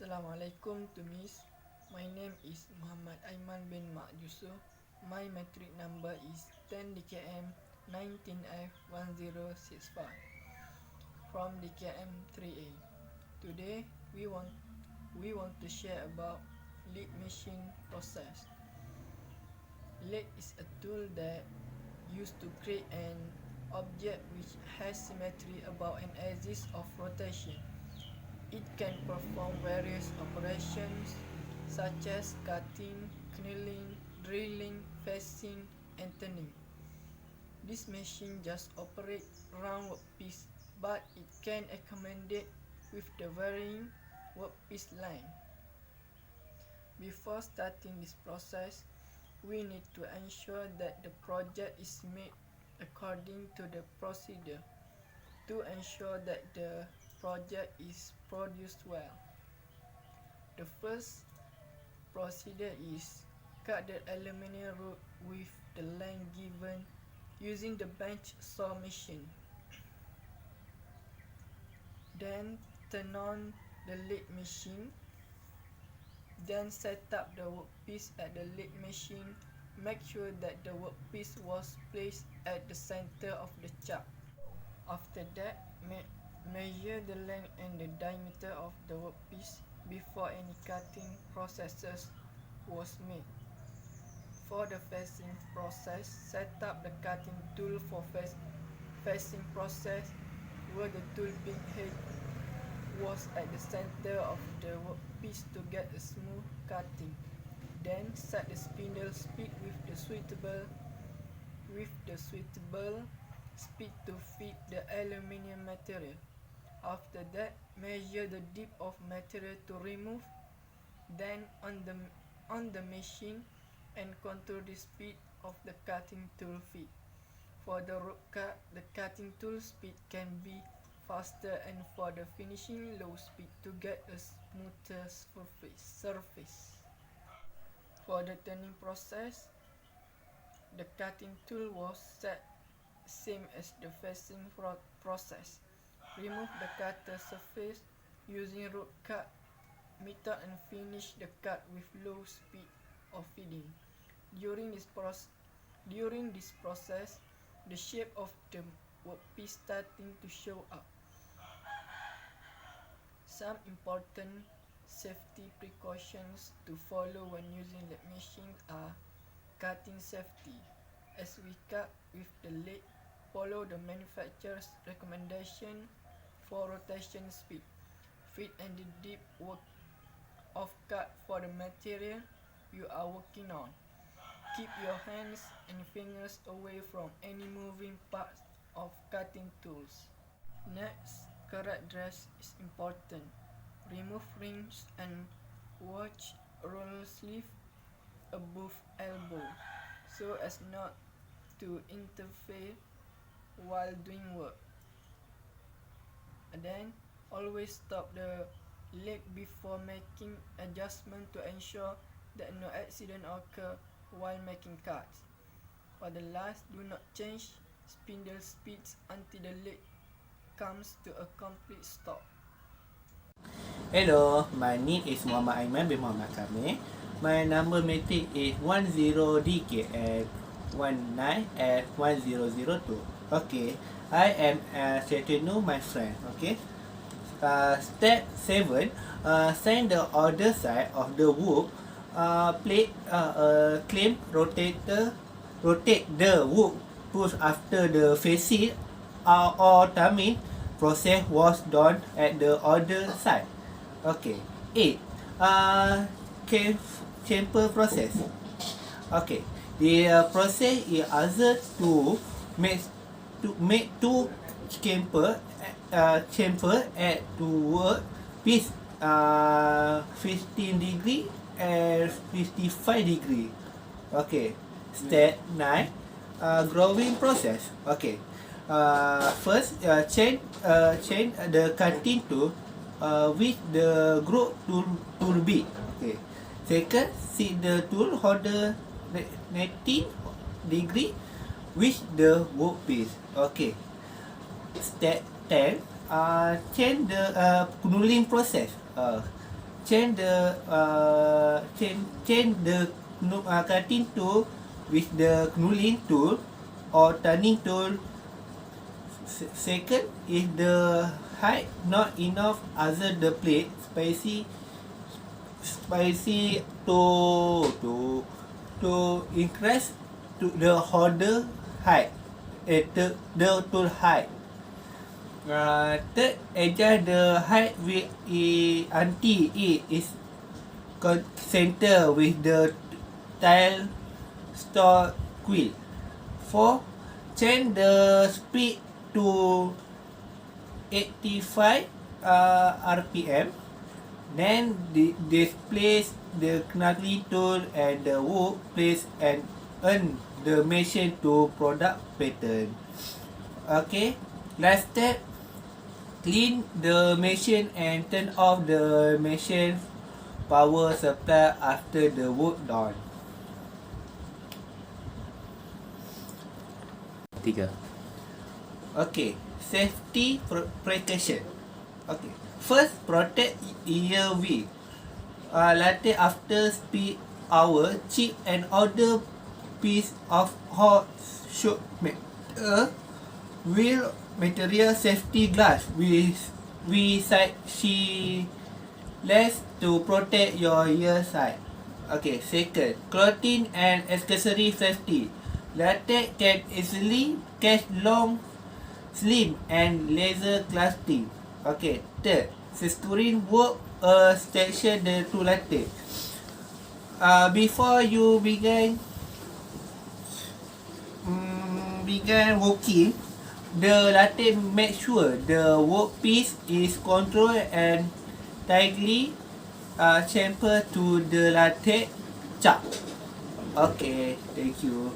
Assalamualaikum to Miss. My name is Muhammad Aiman bin Mak Yusuf. My matric number is 10 DKM 19F1065 from DKM 3A. Today we want to share about lathe machine process. Lathe is a tool that used to create an object which has symmetry about an axis of rotation. It can perform various operations such as cutting, knurling, drilling, facing, and turning. This machine just operates round workpiece, but it can accommodate with the varying workpiece length. Before starting this process, we need to ensure that the project is made according to the procedure to ensure that the project is produced well. The first procedure is cut the aluminum rod with the length given using the bench saw machine. Then turn on the lathe machine. Then set up the workpiece at the lathe machine. Make sure that the workpiece was placed at the center of the chuck. After that, measure the length and the diameter of the workpiece before any cutting processes was made. For the facing process, set up the cutting tool for facing process where the tool big head was at the center of the workpiece to get a smooth cutting. Then set the spindle speed with the suitable speed to fit the aluminium material. After that, measure the depth of material to remove. Then on the machine and control the speed of the cutting tool feed. For the road cut, the cutting tool speed can be faster, and for the finishing, low speed to get a smoother surface. For the turning process, the cutting tool was set same as the facing process. Remove the cutter surface using road cut method and finish the cut with low speed of feeding. During this process, the shape of the workpiece starting to show up. Some important safety precautions to follow when using lathe machines are cutting safety. As we cut with the lathe, follow the manufacturer's recommendation for rotation speed, fit and the deep work of cut for the material you are working on. Keep your hands and fingers away from any moving parts of cutting tools. Next, correct dress is important. Remove rings and watch roller sleeve above elbow so as not to interfere while doing work. And then always stop the lathe before making adjustment to ensure that no accident occur while making cuts. For the last, do not change spindle speeds until the lathe comes to a complete stop. Hello, my name is Muhammad Aiman bin Muhammad Kamil. My number matric is 10DKL 19F1002. Okay, I am to know my friend. Okay, step 7. Send the other side of the work plate clamp rotator. Rotate the work push after the facing or timing process was done at the other side. Okay. 8. Chamfer process. Okay. The process is other to make two chamfer at two work piece 15 degree and 55 degree. Okay. Step 9. Growing process. Okay. First, change the cutting tool with the groove tool bit. Okay. Second, sit the tool holder 19 degree with the workpiece. Okay. Step 10. Change the knurling process. change the cutting tool with the knurling tool or turning tool. Second is the height not enough other the plate spicy to increase to the holder height, the tool height. Third, adjust the height until it is center with the tile store quill. 4. Change the speed to 85 RPM. Then displace the knuckle tool and the wood place and earn the machine to product pattern. Okay, last step, clean the machine and turn off the machine power supply after the work done. 3. Okay, safety precaution. Okay, first protect ear wheel. Lathe after speed hour, chip and other piece of hot should make wheel material safety glass with side less to protect your ear side. Okay, second, clothing and accessory safety. Lathe can easily catch long, slim and laser casting. Okay, third, securing work station to lathe. Before you begin working, the lathe make sure the workpiece is controlled and tightly chamfered to the lathe chuck. Okay, thank you.